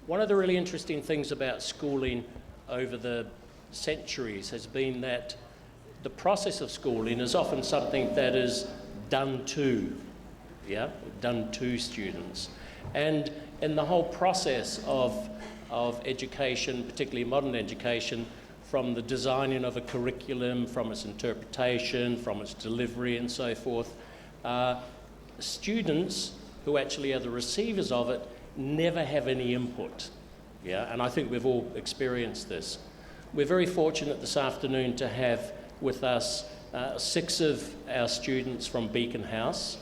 One of the really interesting things about schooling over the centuries has been that the process of schooling is often something that is done to, done to students. And in the whole process of education, particularly modern education, from the designing of a curriculum, from its interpretation, from its delivery and so forth, students who actually are the receivers of it never have any input. And I think we've all experienced this. We're very fortunate this afternoon to have with us 6 of our students from Beacon House.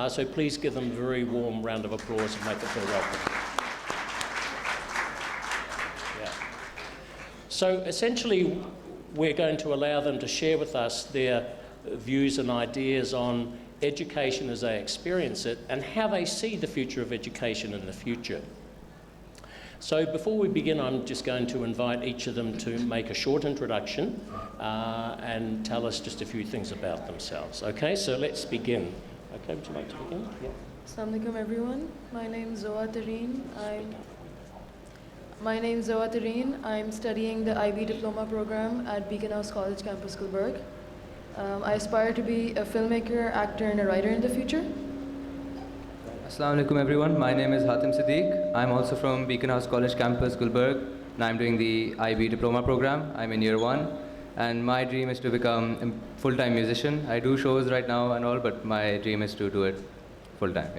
So please give them a very warm round of applause and make them feel welcome. So essentially, we're going to allow them to share with us their views and ideas on education as they experience it and how they see the future of education in the future. So before we begin, I'm just going to invite each of them to make a short introduction and tell us just a few things about themselves. Okay, so let's begin. Okay, would you like to begin? Yeah. Assalamu alaikum everyone. My name is Zoa Tareen. I'm studying the IB Diploma program at Beacon House College Campus, Gulberg. I aspire to be a filmmaker, actor, and a writer in the future. Assalamu alaikum everyone. My name is Hatim Siddiq. I'm also from Beacon House College Campus, Gulberg, and I'm doing the IB Diploma program. I'm in year 1, and my dream is to become a full-time musician. I do shows right now and all, but my dream is to do it full-time.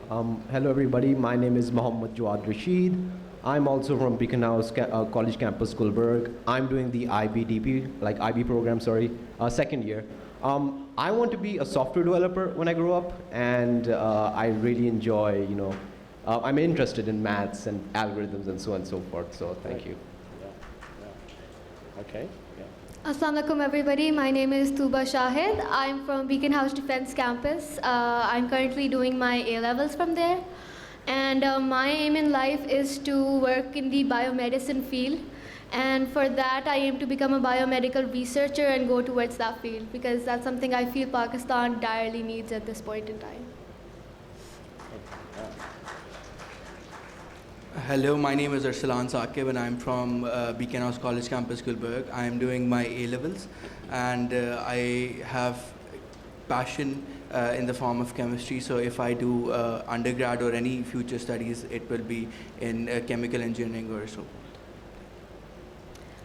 Hello everybody. My name is Mohammad Jawad Rashid. I'm also from Beacon House College Campus, Gulberg. I'm doing the IB program, second year. I want to be a software developer when I grow up, and I really enjoy, I'm interested in maths and algorithms and so on and so forth, so thank you. Okay. Assalamu alaikum everybody, my name is Tuba Shahid. I'm from Beacon House Defense Campus. I'm currently doing my A-levels from there. And my aim in life is to work in the biomedicine field. And for that, I aim to become a biomedical researcher and go towards that field because that's something I feel Pakistan direly needs at this point in time. Hello, my name is Arsalan Saqib and I'm from Beacon House College Campus, Gulberg. I am doing my A-levels and I have passion in the form of chemistry, so if I do undergrad or any future studies, it will be in chemical engineering or so.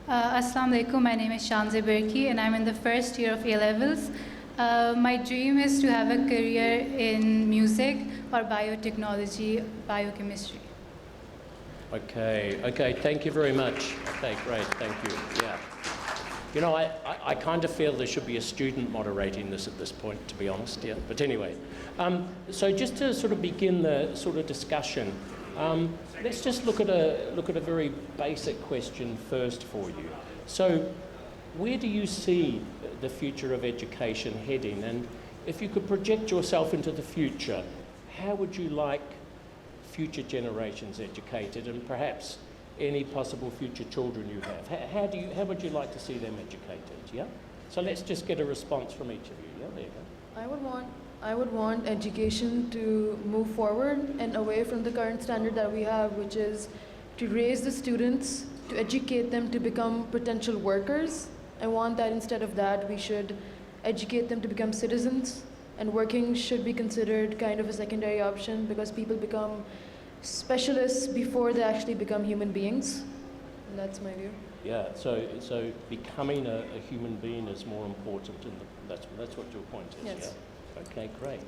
Assalamu alaikum, my name is Shanze Berki and I'm in the first year of A-levels. My dream is to have a career in music or biotechnology, biochemistry. Okay, thank you very much. Okay, great, thank you, You know, I kind of feel there should be a student moderating this at this point, to be honest, But anyway, so just to sort of begin the sort of discussion, let's just look at a very basic question first for you. So, where do you see the future of education heading? And if you could project yourself into the future, how would you like future generations educated, and perhaps any possible future children you have? How would you like to see them educated? So let's just get a response from each of you. There you go. I would want education to move forward and away from the current standard that we have, which is to raise the students, to educate them to become potential workers. I want that instead of that, we should educate them to become citizens, and working should be considered kind of a secondary option because people become specialists before they actually become human beings. And that's my view. So becoming a human being is more important, that's what your point is. Yes. Okay, great.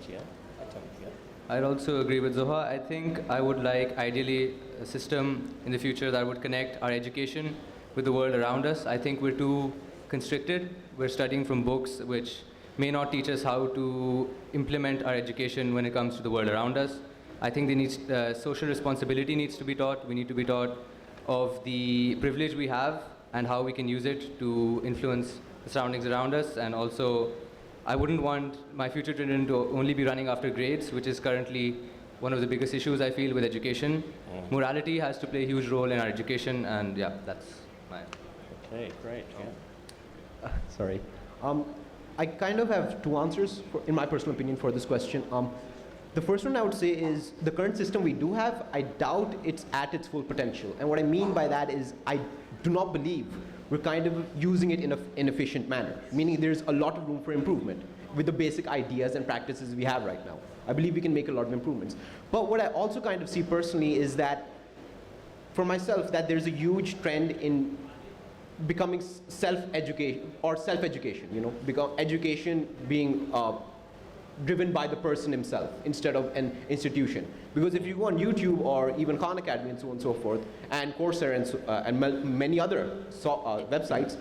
I'd also agree with Zoha. I think I would like, ideally, a system in the future that would connect our education with the world around us. I think we're too constricted. We're studying from books which may not teach us how to implement our education when it comes to the world around us. I think social responsibility needs to be taught. We need to be taught of the privilege we have and how we can use it to influence the surroundings around us. And also, I wouldn't want my future children to only be running after grades, which is currently one of the biggest issues I feel with education. Morality has to play a huge role in our education, and that's my... Okay, great. Sorry. I kind of have two answers, in my personal opinion, for this question. The first one I would say is the current system we do have, I doubt it's at its full potential. And what I mean by that is I do not believe we're kind of using it in an inefficient manner, meaning there's a lot of room for improvement with the basic ideas and practices we have right now. I believe we can make a lot of improvements. But what I also kind of see personally is that, for myself, that there's a huge trend in becoming self-education, or self-education, education being driven by the person himself instead of an institution. Because if you go on YouTube or even Khan Academy and so on and so forth, and Coursera and many other websites,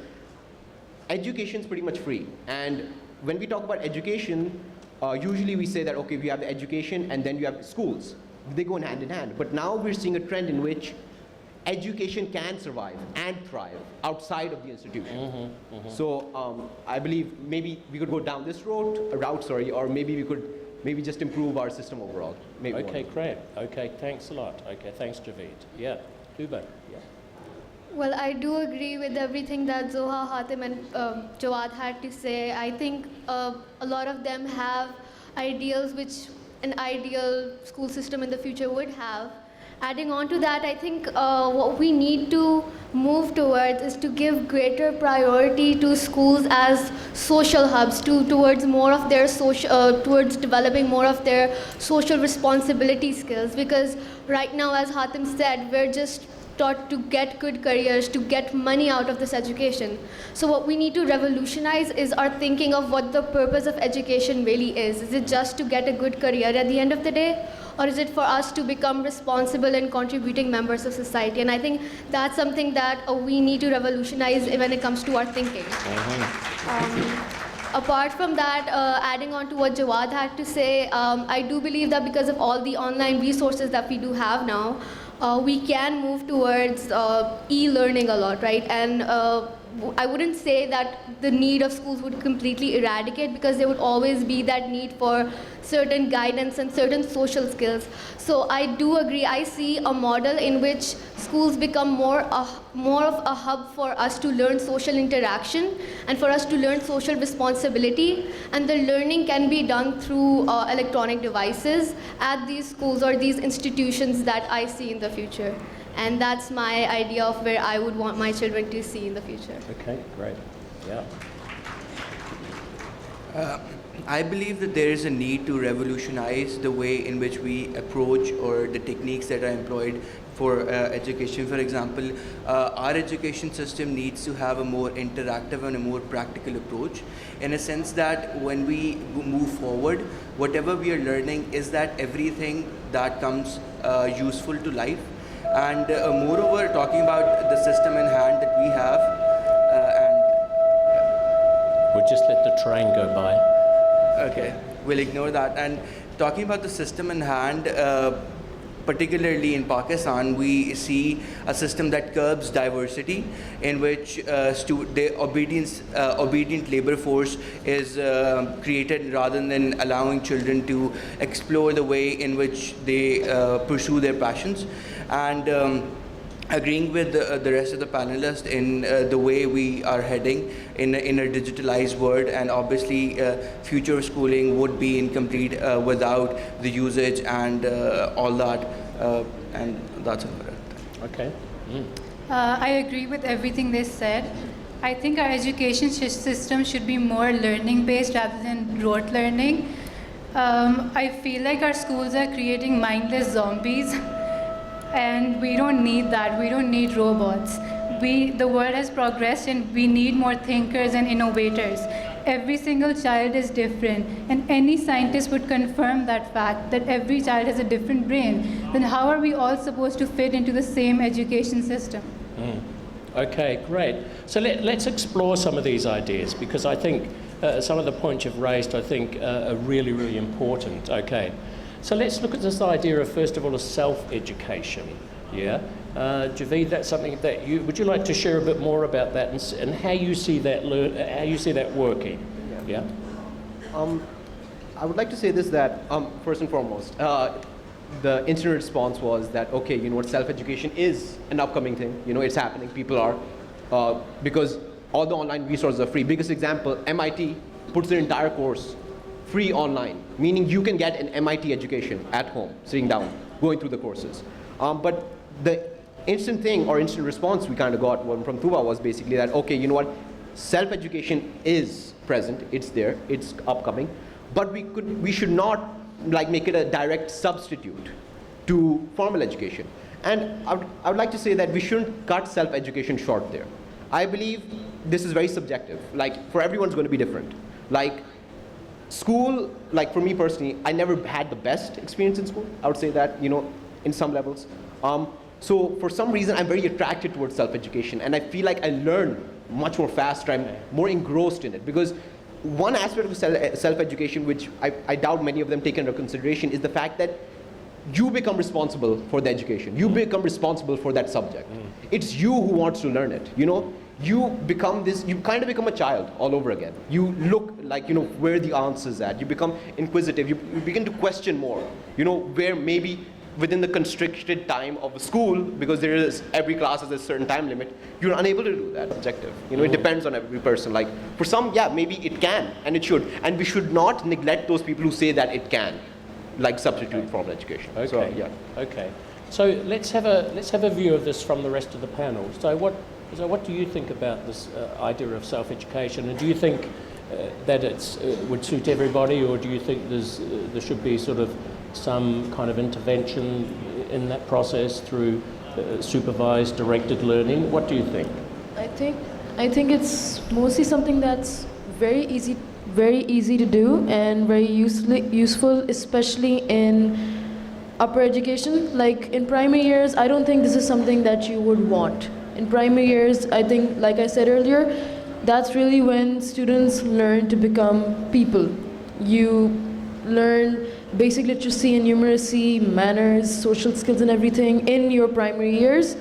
education is pretty much free. And when we talk about education, usually we say that, okay, we have the education and then you have schools. They go hand in hand. But now we're seeing a trend in which education can survive and thrive outside of the institution. So I believe maybe we could go down this route, or maybe we could just improve our system overall. Maybe Okay, great. Okay, thanks a lot. Okay, thanks, Javeed. Yeah, Tuba. Yeah. Well, I do agree with everything that Zoha, Hatim, and Jawad had to say. I think a lot of them have ideals which an ideal school system in the future would have. Adding on to that, I think what we need to move towards is to give greater priority to schools as social hubs, towards more of their towards developing more of their social responsibility skills. Because right now, as Hatim said, we're just taught to get good careers, to get money out of this education. So what we need to revolutionize is our thinking of what the purpose of education really is. Is it just to get a good career at the end of the day? Or is it for us to become responsible and contributing members of society? And I think that's something that we need to revolutionize when it comes to our thinking. Apart from that, adding on to what Jawad had to say, I do believe that because of all the online resources that we do have now, we can move towards e-learning a lot, right? And I wouldn't say that the need of schools would completely eradicate, because there would always be that need for certain guidance and certain social skills. So I do agree. I see a model in which schools become more of a hub for us to learn social interaction and for us to learn social responsibility. And the learning can be done through electronic devices at these schools or these institutions that I see in the future. And that's my idea of where I would want my children to see in the future. Okay, great. Yeah. I believe that there is a need to revolutionize the way in which we approach or the techniques that are employed for education. For example, our education system needs to have a more interactive and a more practical approach, in a sense that when we move forward, whatever we are learning is that everything that comes useful to life. And moreover, talking about the system in hand that we have, We'll just let the train go by. okay, we'll ignore that. And talking about the system in hand, particularly in Pakistan, we see a system that curbs diversity, in which the obedient labor force is created rather than allowing children to explore the way in which they pursue their passions. And agreeing with the rest of the panelists in the way we are heading in a digitalized world, and obviously future schooling would be incomplete without the usage and all that, and that's about it. Okay. I agree with everything they said. I think our education system should be more learning-based rather than rote learning. I feel like our schools are creating mindless zombies. And we don't need that. We don't need robots. The world has progressed, and we need more thinkers and innovators. Every single child is different, and any scientist would confirm that fact, that every child has a different brain. Then how are we all supposed to fit into the same education system? Okay, great. So let's explore some of these ideas, because I think some of the points you've raised, I think, are really, really important. Okay. So let's look at this idea of, first of all, of self-education. Yeah, Javeed, that's something that would you like to share a bit more about that and how you see that working? Yeah. I would like to say this, that first and foremost, the instant response was that, okay, you know what, self-education is an upcoming thing. You know, it's happening. People are because all the online resources are free. Biggest example, MIT puts their entire course free online, meaning you can get an MIT education at home, sitting down, going through the courses. But the instant thing or instant response we kind of got from Tuba was basically that, okay, you know what, self-education is present, it's there, it's upcoming, but we should not like make it a direct substitute to formal education. And I would like to say that we shouldn't cut self-education short there. I believe this is very subjective. Like, for everyone's going to be different. Like, school, like for me personally, I never had the best experience in school. I would say that, you know, in some levels. So for some reason, I'm very attracted towards self-education, and I feel like I learn much more faster. I'm more engrossed in it, because one aspect of self-education, which I doubt many of them take into consideration, is the fact that you become responsible for the education. You become responsible for that subject. It's you who wants to learn it, you know? You become this, you kind of become a child all over again. You look like, you know, where the answer's at. You become inquisitive. You begin to question more, you know, where maybe within the constricted time of a school, because there is, every class has a certain time limit, you're unable to do that objective. You know, it depends on every person. Like, for some, yeah, maybe it can, and it should. And we should not neglect those people who say that it can, like substitute formal education. Okay. So, yeah. Okay. So let's have a view of this from the rest of the panel. So what do you think about this idea of self-education? And do you think that it would suit everybody, or do you think there should be sort of some kind of intervention in that process through supervised, directed learning? What do you think? I think it's mostly something that's very easy to do and very useful, especially in upper education. Like in primary years, I don't think this is something that you would want. In primary years, I think, like I said earlier, that's really when students learn to become people. You learn basic literacy and numeracy, manners, social skills and everything in your primary years.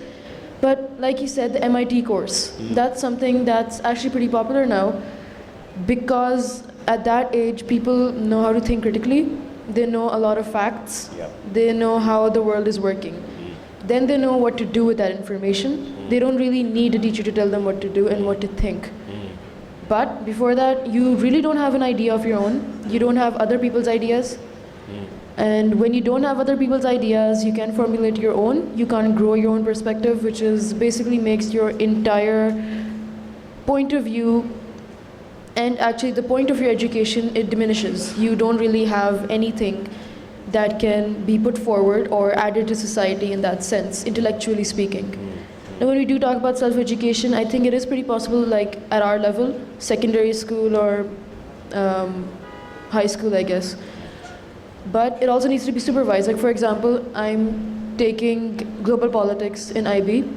But like you said, the MIT course, that's something that's actually pretty popular now, because at that age, people know how to think critically. They know a lot of facts. Yep. They know how the world is working. Then they know what to do with that information. They don't really need a teacher to tell them what to do and what to think. But before that, you really don't have an idea of your own. You don't have other people's ideas. And when you don't have other people's ideas, you can't formulate your own. You can't grow your own perspective, which is basically makes your entire point of view, and actually the point of your education, it diminishes. You don't really have anything that can be put forward or added to society in that sense, intellectually speaking. Now, when we do talk about self-education, I think it is pretty possible, like at our level, secondary school or high school, I guess. But it also needs to be supervised. Like, for example, I'm taking global politics in IB,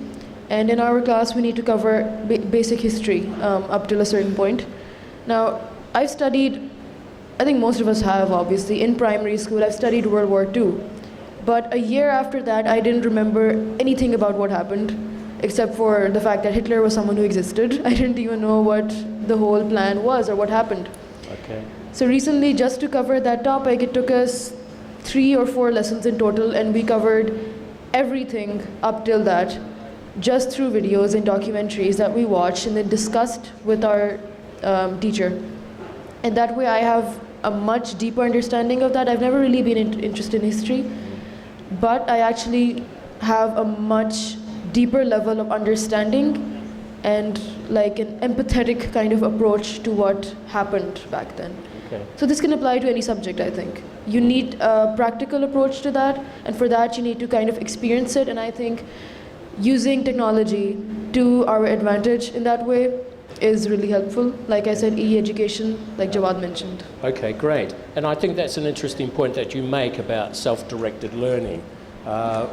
and in our class, we need to cover basic history up till a certain point. Now, I've studied, I think most of us have, obviously, in primary school, I've studied World War II. But a year after that, I didn't remember anything about what happened, except for the fact that Hitler was someone who existed. I didn't even know what the whole plan was or what happened. Okay. So recently, just to cover that topic, it took us 3 or 4 lessons in total, and we covered everything up till that, just through videos and documentaries that we watched and then discussed with our teacher. And that way I have a much deeper understanding of that. I've never really been interested in history, but I actually have a much deeper level of understanding and like an empathetic kind of approach to what happened back then. Okay. So this can apply to any subject, I think. You need a practical approach to that, and for that you need to kind of experience it, and I think using technology to our advantage in that way is really helpful. Like I said, e-education, like Jawad mentioned. Okay, great. And I think that's an interesting point that you make about self-directed learning.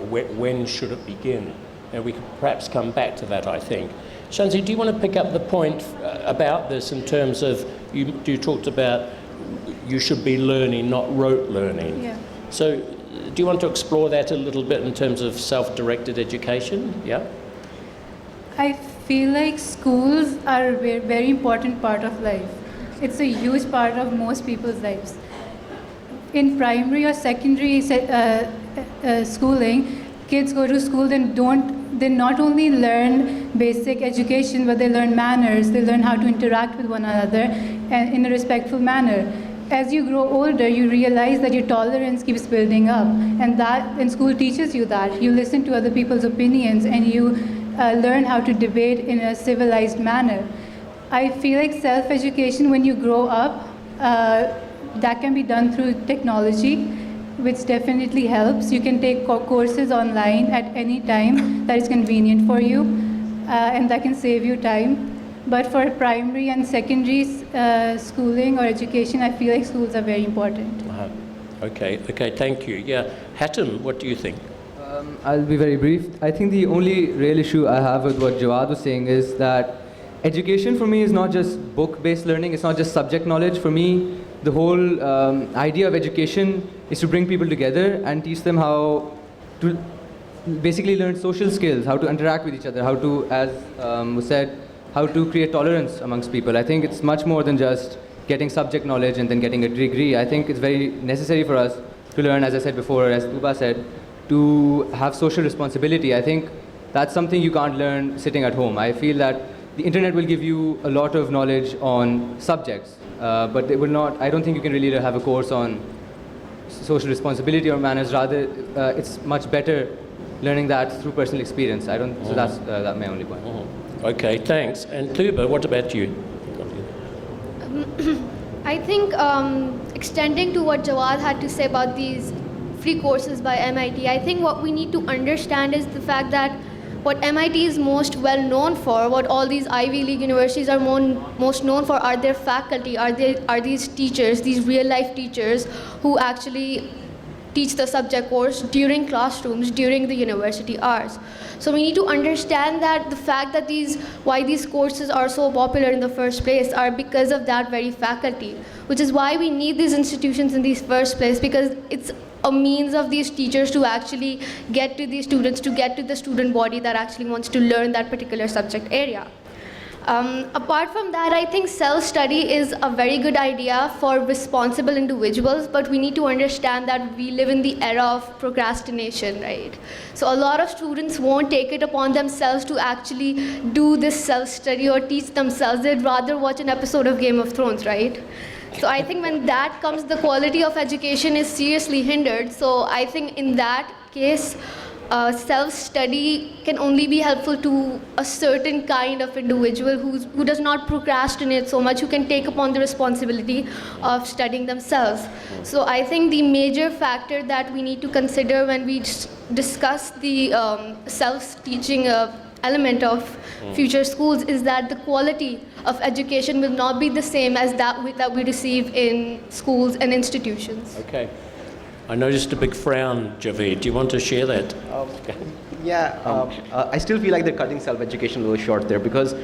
When should it begin? And we could perhaps come back to that, I think. Shanzi, do you want to pick up the point about this in terms of, you talked about you should be learning, not rote learning. Yeah. So do you want to explore that a little bit in terms of self-directed education? Yeah? I feel like schools are a very important part of life. It's a huge part of most people's lives. In primary or secondary schooling, kids go to school and they not only learn basic education, but they learn manners, they learn how to interact with one another in a respectful manner. as you grow older, you realize that your tolerance keeps building up, and school teaches you that. You listen to other people's opinions, and you learn how to debate in a civilized manner. I feel like self-education, when you grow up, that can be done through technology, which definitely helps. You can take courses online at any time that is convenient for you, and that can save you time. But for primary and secondary schooling or education, I feel like schools are very important. Okay, thank you. Yeah, Hatton, what do you think? I'll be very brief. I think the only real issue I have with what Jawad was saying is that education for me is not just book-based learning, it's not just subject knowledge. For me, the whole idea of education is to bring people together and teach them how to basically learn social skills, how to interact with each other, how to, as was said, how to create tolerance amongst people. I think it's much more than just getting subject knowledge and then getting a degree. I think it's very necessary for us to learn, as I said before, as Tuba said, to have social responsibility. I think that's something you can't learn sitting at home. I feel that the internet will give you a lot of knowledge on subjects, but it will not, I don't think you can really have a course on social responsibility or manners. Rather, it's much better learning that through personal experience. So that's my only point. Okay, thanks. And Tuba, what about you? I think extending to what Jawad had to say about these free courses by MIT, I think what we need to understand is the fact that what MIT is most well known for, what all these Ivy League universities are most known for, are their faculty, are these teachers, these real life teachers who actually teach the subject course during classrooms, during the university hours. So we need to understand that the fact that why these courses are so popular in the first place are because of that very faculty, which is why we need these institutions in the first place, because it's a means of these teachers to actually get to these students, to get to the student body that actually wants to learn that particular subject area. Apart from that, I think self-study is a very good idea for responsible individuals, but we need to understand that we live in the era of procrastination, right? So a lot of students won't take it upon themselves to actually do this self-study or teach themselves. They'd rather watch an episode of Game of Thrones, right? So I think when that comes, the quality of education is seriously hindered. So I think in that case, self-study can only be helpful to a certain kind of individual who does not procrastinate so much, who can take upon the responsibility of studying themselves. So I think the major factor that we need to consider when we discuss the self-teaching element of future schools is that the quality of education will not be the same as that we receive in schools and institutions. Okay. I noticed a big frown, Javed. Do you want to share that? I still feel like they're cutting self-education a little short there because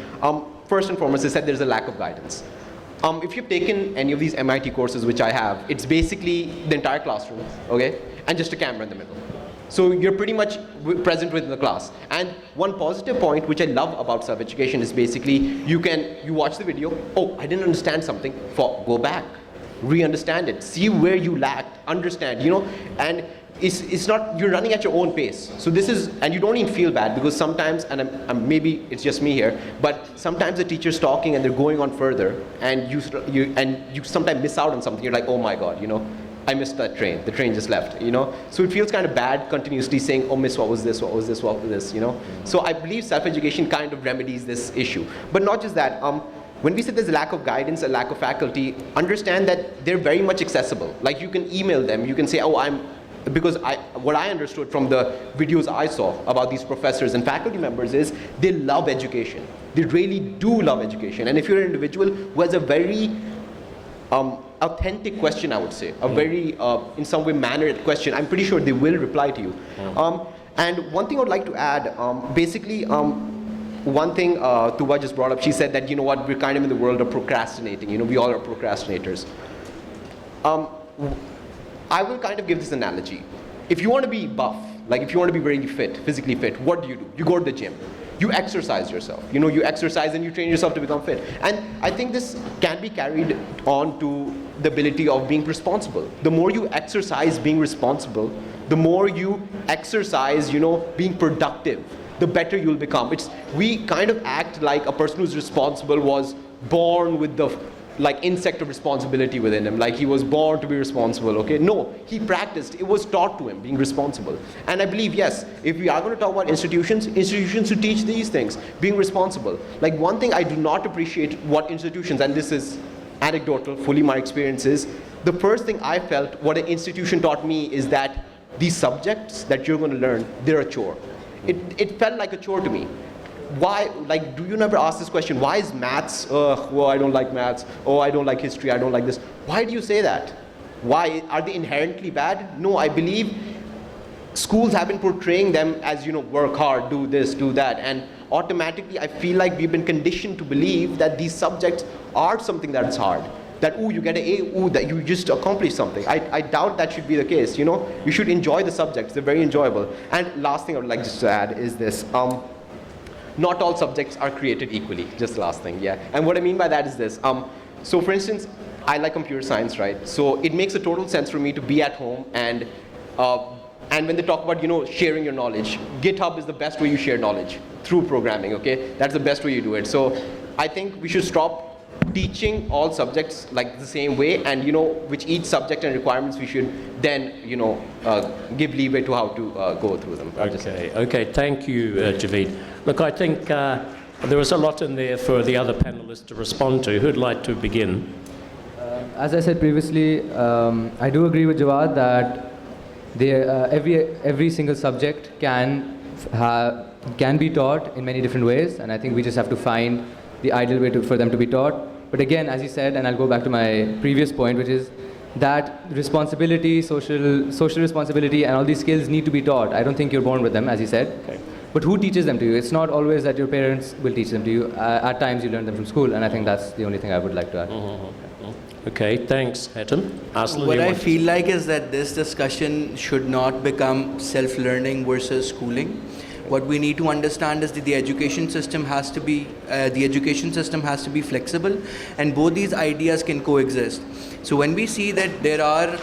first and foremost, they said there's a lack of guidance. If you've taken any of these MIT courses, which I have, it's basically the entire classroom, okay, and just a camera in the middle. So you're pretty much present within the class. And one positive point, which I love about self-education, is basically you watch the video, oh, I didn't understand something, go back, re-understand it, see where you lacked, understand, and it's not, you're running at your own pace. So this is, and you don't even feel bad because sometimes, and maybe it's just me here, but sometimes the teacher's talking and they're going on further, and you sometimes miss out on something. You're like, oh my God, I missed that train. The train just left, So it feels kind of bad continuously saying, oh, miss, what was this, So I believe self-education kind of remedies this issue. But not just that. When we say there's a lack of guidance, a lack of faculty, understand that they're very much accessible. Like you can email them, you can say, oh, what I understood from the videos I saw about these professors and faculty members is they love education. They really do love education. And if you're an individual who has a very authentic question, I would say, a very, in some way, mannered question, I'm pretty sure they will reply to you. And one thing I would like to add, one thing Tuba just brought up, she said that, we're kind of in the world of procrastinating. We all are procrastinators. I will kind of give this analogy. If you want to be buff, like if you want to be very fit, physically fit, what do? You go to the gym. You exercise yourself. You exercise and you train yourself to become fit. And I think this can be carried on to the ability of being responsible. The more you exercise being responsible, the more you exercise, being productive, the better you'll become. We kind of act like a person who's responsible was born with the like insect of responsibility within him, like he was born to be responsible, okay? No, he practiced, it was taught to him, being responsible. And I believe, yes, if we are going to talk about institutions should teach these things, being responsible. Like one thing I do not appreciate what institutions, and this is anecdotal, fully my experience is, the first thing I felt what an institution taught me is that these subjects that you're going to learn, they're a chore. It felt like a chore to me. Why, like, do you never ask this question, why is maths, oh, I don't like maths, oh, I don't like history, I don't like this. Why do you say that? Why, are they inherently bad? No, I believe schools have been portraying them as, work hard, do this, do that, and automatically I feel like we've been conditioned to believe that these subjects are something that's hard. That, you get an A, that you just accomplished something. I doubt that should be the case, You should enjoy the subjects, they're very enjoyable. And last thing I would like just to add is this. Not all subjects are created equally, just the last thing, yeah. And what I mean by that is this. So for instance, I like computer science, right? So it makes a total sense for me to be at home and when they talk about, sharing your knowledge, GitHub is the best way you share knowledge, through programming, okay? That's the best way you do it. So I think we should stop teaching all subjects like the same way, and which each subject and requirements we should then give leeway to how to go through them. Okay, thank you, Javeed. Look, I think there was a lot in there for the other panelists to respond to. Who'd like to begin? As I said previously, I do agree with Jawad that every single subject can be taught in many different ways, and I think we just have to find the ideal way for them to be taught. But again, as you said, and I'll go back to my previous point, which is that responsibility, social responsibility, and all these skills need to be taught. I don't think you're born with them, as you said. Okay. But who teaches them to you? It's not always that your parents will teach them to you. At times you learn them from school, and I think that's the only thing I would like to add. Okay, thanks, Hatton. Aslan, What I feel like is that this discussion should not become self-learning versus schooling. What we need to understand is that the education system has to be flexible, and both these ideas can coexist. So when we see that there are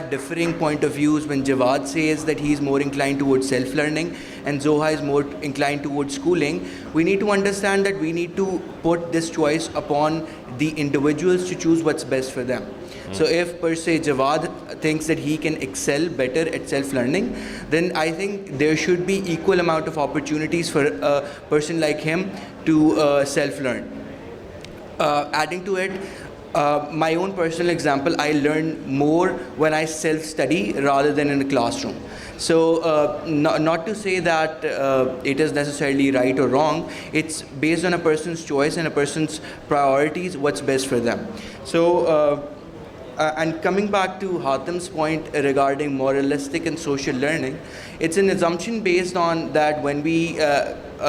differing point of views, when Jawad says that he's more inclined towards self-learning and Zoha is more inclined towards schooling, we need to understand that we need to put this choice upon the individuals to choose what's best for them. So if per se Jawad thinks that he can excel better at self-learning, then I think there should be equal amount of opportunities for a person like him to self-learn. Adding to it, my own personal example, I learn more when I self-study rather than in a classroom. So not to say that it is necessarily right or wrong, it's based on a person's choice and a person's priorities, what's best for them. So and coming back to Hatem's point regarding moralistic and social learning, it's an assumption based on that when we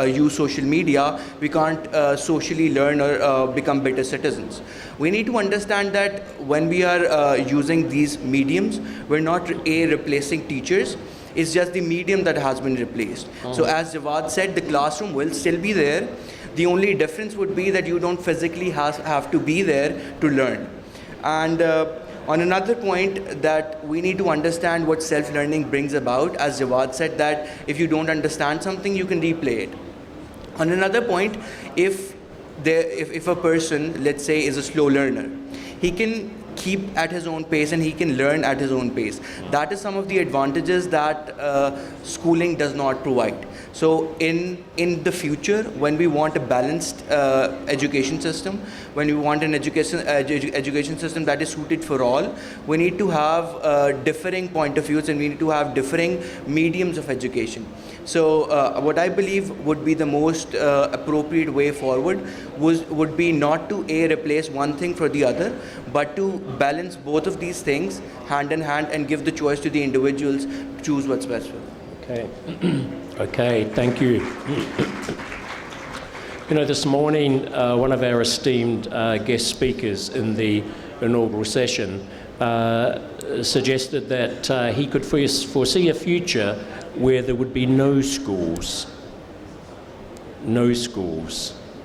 use social media, we can't socially learn or become better citizens. We need to understand that when we are using these mediums, we're not replacing teachers. It's just the medium that has been replaced. So as Jawad said, the classroom will still be there. The only difference would be that you don't physically have to be there to learn. And on another point, that we need to understand what self-learning brings about. As Jawad said, that if you don't understand something, you can replay it. On another point, if a person, let's say, is a slow learner, he can keep at his own pace and he can learn at his own pace. That is some of the advantages that schooling does not provide. So in the future, when we want a balanced education system, when we want an education system that is suited for all, we need to have differing point of views and we need to have differing mediums of education. So what I believe would be the most appropriate way forward would be not to replace one thing for the other, but to balance both of these things hand in hand and give the choice to the individuals to choose what's best for them. Okay. Okay, thank you. This morning, one of our esteemed guest speakers in the inaugural session suggested that he could foresee a future where there would be no schools,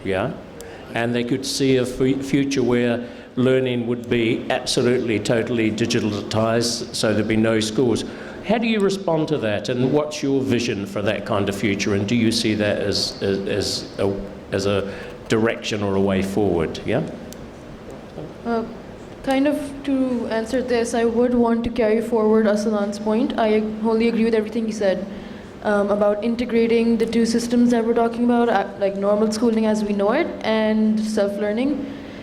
yeah? And they could see a future where learning would be absolutely, totally digitalized, so there'd be no schools. How do you respond to that, and what's your vision for that kind of future, and do you see that as a direction or a way forward, yeah? Kind of to answer this, I would want to carry forward Aslan's point. I wholly agree with everything he said about integrating the two systems that we're talking about, like normal schooling as we know it and self-learning.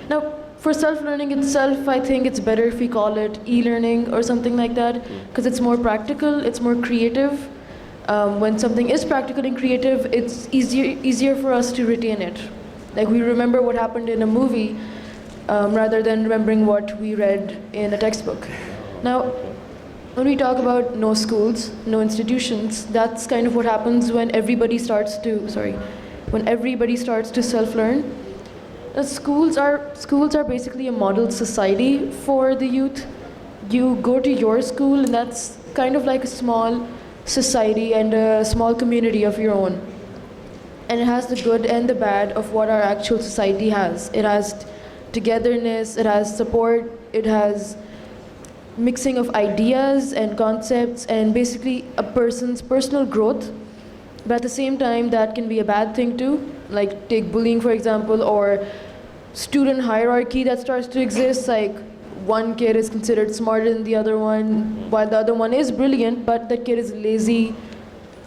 Now, for self-learning itself, I think it's better if we call it e-learning or something like that, because it's more practical, it's more creative. When something is practical and creative, it's easier for us to retain it. Like we remember what happened in a movie rather than remembering what we read in a textbook. Now, when we talk about no schools, no institutions, that's kind of what happens when everybody starts to self-learn. Schools are basically a model society for the youth. You go to your school, and that's kind of like a small society and a small community of your own. And it has the good and the bad of what our actual society has. It has togetherness, it has support, it has mixing of ideas and concepts, and basically a person's personal growth. But at the same time, that can be a bad thing too. Like take bullying, for example, or student hierarchy that starts to exist. Like one kid is considered smarter than the other one, while the other one is brilliant, but the kid is lazy,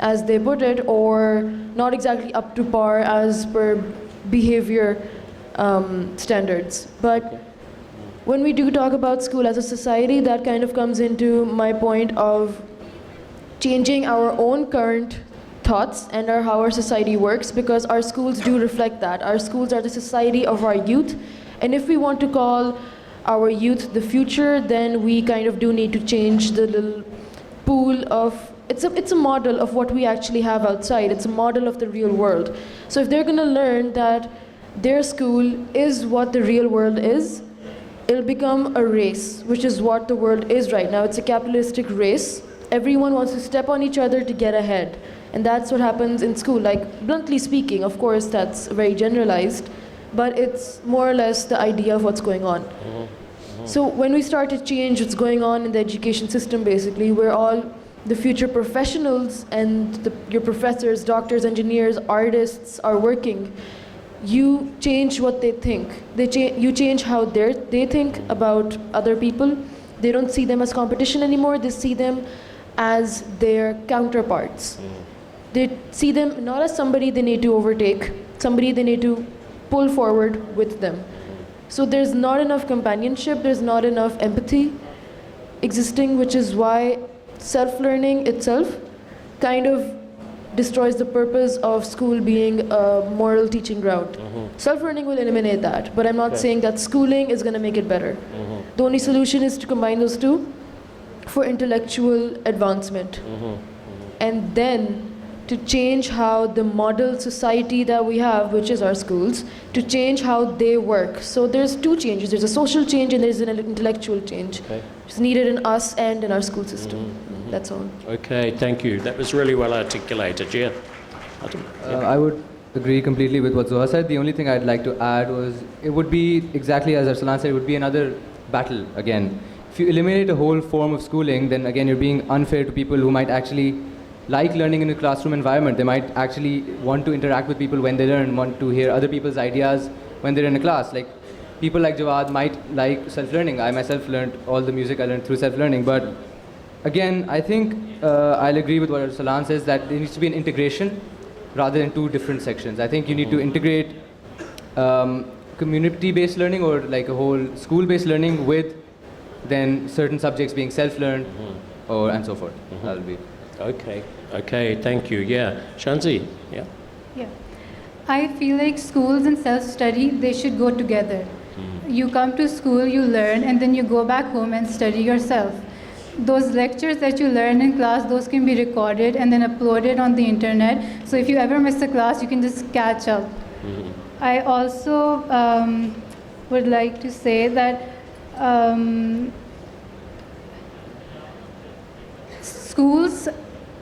as they put it, or not exactly up to par as per behavior standards. But when we do talk about school as a society, that kind of comes into my point of changing our own current thoughts and how our society works, because our schools do reflect that. Our schools are the society of our youth, and if we want to call our youth the future, then we kind of do need to change the little pool of, it's a model of what we actually have outside. It's a model of the real world. So if they're gonna learn that their school is what the real world is, it'll become a race, which is what the world is right now. It's a capitalistic race. Everyone wants to step on each other to get ahead. And that's what happens in school. Like, bluntly speaking, of course, that's very generalized, but it's more or less the idea of what's going on. So when we start to change what's going on in the education system, basically, we're all the future professionals, and your professors, doctors, engineers, artists are working. You change what they think. You change how they think about other people. They don't see them as competition anymore. They see them as their counterparts. They see them not as somebody they need to overtake, somebody they need to pull forward with them. So there's not enough companionship, there's not enough empathy existing, which is why self-learning itself kind of destroys the purpose of school being a moral teaching ground. Self-learning will eliminate that, but I'm not saying that schooling is going to make it better. The only solution is to combine those two for intellectual advancement. And then to change how the model society that we have, which is our schools, to change how they work. So there's two changes. There's a social change and there's an intellectual change. It's needed in us and in our school system. That's all. Okay, thank you. That was really well articulated, yeah. I would agree completely with what Zoha said. The only thing I'd like to add was, it would be exactly as Arsalan said, it would be another battle again. If you eliminate a whole form of schooling, then again you're being unfair to people who might actually like learning in a classroom environment. They might actually want to interact with people when they learn, want to hear other people's ideas when they're in a class. Like people like Jawad might like self-learning. I myself learned all the music I learned through self-learning. But again, I think I'll agree with what Arsalan says, that there needs to be an integration rather than two different sections. I think you need to integrate community-based learning or like a whole school-based learning with then certain subjects being self-learned or and so forth. That'll be. Okay, thank you. Yeah, Shanzi, yeah. Yeah. I feel like schools and self-study, they should go together. You come to school, you learn, and then you go back home and study yourself. Those lectures that you learn in class, those can be recorded and then uploaded on the internet. So if you ever miss a class, you can just catch up. I also would like to say that schools,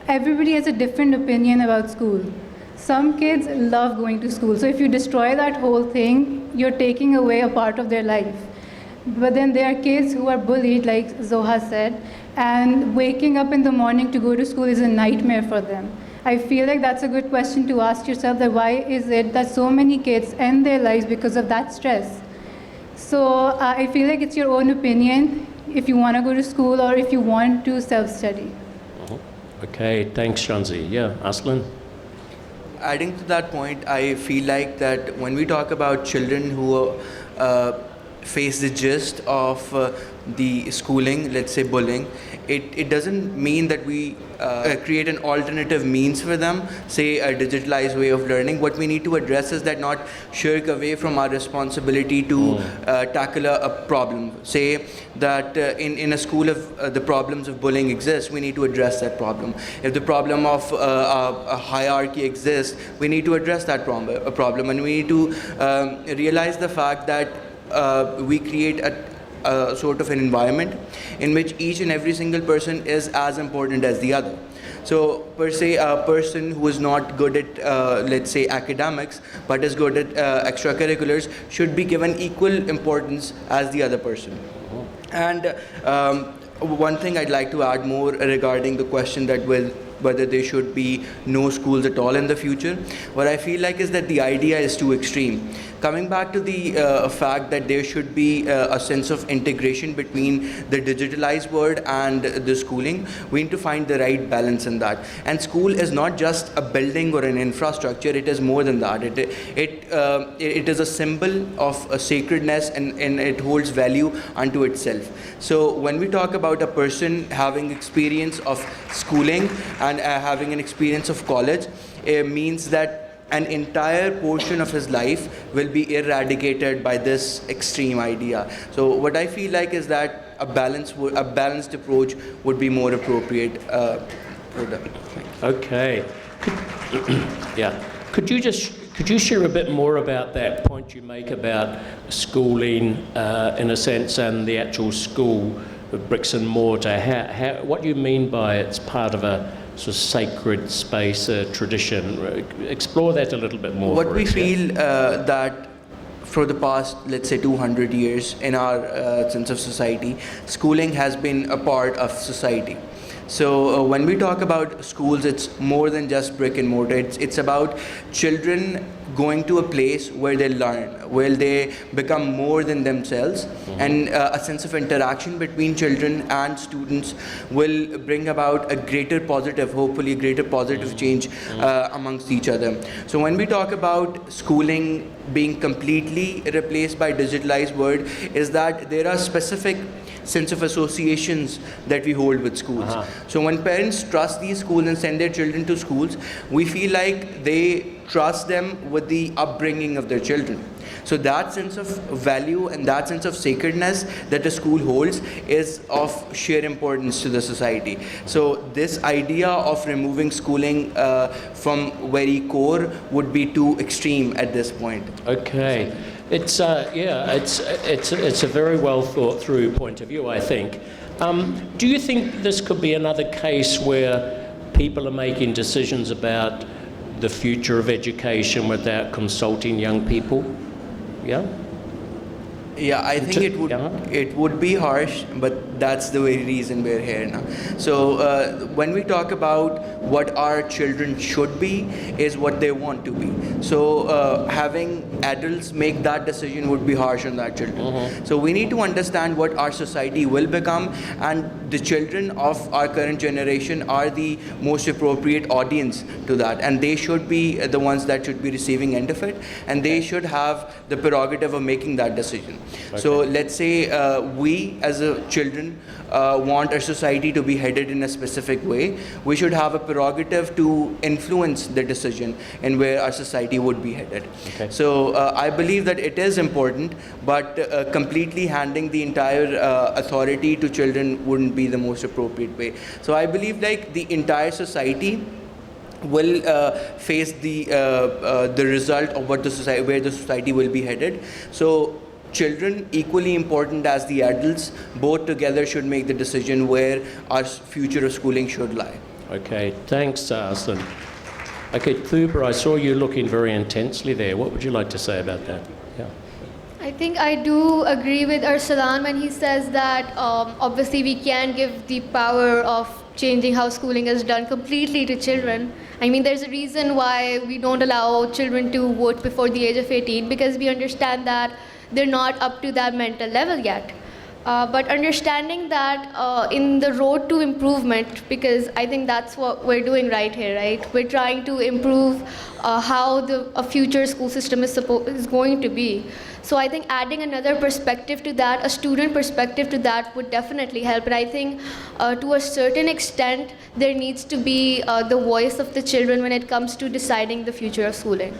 everybody has a different opinion about school. Some kids love going to school. So if you destroy that whole thing, you're taking away a part of their life. But then there are kids who are bullied, like Zoha said, and waking up in the morning to go to school is a nightmare for them. I feel like that's a good question to ask yourself, that why is it that so many kids end their lives because of that stress? So I feel like it's your own opinion if you want to go to school or if you want to self-study. Okay, thanks, Shanzi. Yeah, Aslan? Adding to that point, I feel like that when we talk about children who face the gist of the schooling, let's say bullying, it doesn't mean that we create an alternative means for them, say a digitalized way of learning. What we need to address is that not shirk away from our responsibility to tackle a problem. Say that in a school, if the problems of bullying exist, we need to address that problem. If the problem of a hierarchy exists, we need to address that problem, and we need to realize the fact that we create a sort of an environment in which each and every single person is as important as the other. So per se, a person who is not good at, let's say, academics, but is good at extracurriculars should be given equal importance as the other person. And one thing I'd like to add more regarding the question that whether there should be no schools at all in the future, what I feel like is that the idea is too extreme. Coming back to the fact that there should be a sense of integration between the digitalized world and the schooling, we need to find the right balance in that. And school is not just a building or an infrastructure, it is more than that. It is a symbol of a sacredness, and it holds value unto itself. So when we talk about a person having experience of schooling and having an experience of college, it means that an entire portion of his life will be eradicated by this extreme idea. So what I feel like is that a balanced approach would be more appropriate for them. Okay. Yeah. Could you share a bit more about that point you make about schooling, in a sense, and the actual school, bricks and mortar? What do you mean by it's part of a sort of sacred space, tradition? Explore that a little bit more. What we feel that for the past, let's say, 200 years in our sense of society, schooling has been a part of society. So when we talk about schools, it's more than just brick and mortar. It's about children going to a place where they learn, where they become more than themselves, and a sense of interaction between children and students will bring about a greater positive, hopefully a greater positive change amongst each other. So when we talk about schooling being completely replaced by digitalized world, is that there are specific sense of associations that we hold with schools. So when parents trust these schools and send their children to schools, we feel like they trust them with the upbringing of their children. So that sense of value and that sense of sacredness that a school holds is of sheer importance to the society. So this idea of removing schooling from very core would be too extreme at this point. Okay. It's a very well thought through point of view, I think. Do you think this could be another case where people are making decisions about the future of education without consulting young people? Yeah? Yeah, I think it would be harsh, but that's the very reason we're here now. So when we talk about what our children should be is what they want to be. So having adults make that decision would be harsh on that children. So we need to understand what our society will become, and the children of our current generation are the most appropriate audience to that, and they should be the ones that should be receiving end of it, and they should have the prerogative of making that decision. Okay. So let's say we as children want our society to be headed in a specific way. We should have a prerogative to influence the decision in where our society would be headed. Okay. So I believe that it is important, but completely handing the entire authority to children wouldn't be the most appropriate way. So I believe like the entire society will face the result of what the society, where the society will be headed. So children, equally important as the adults, both together should make the decision where our future of schooling should lie. Okay, thanks, Aslan. Okay, Thuba, I saw you looking very intensely there. What would you like to say about that? Yeah. I think I do agree with Arsalan when he says that obviously we can give the power of changing how schooling is done completely to children. I mean, there's a reason why we don't allow children to vote before the age of 18, because we understand that they're not up to that mental level yet. But understanding that in the road to improvement, because I think that's what we're doing right here, right? We're trying to improve how a future school system is going to be. So I think adding another perspective to that, a student perspective to that, would definitely help. And I think to a certain extent, there needs to be the voice of the children when it comes to deciding the future of schooling.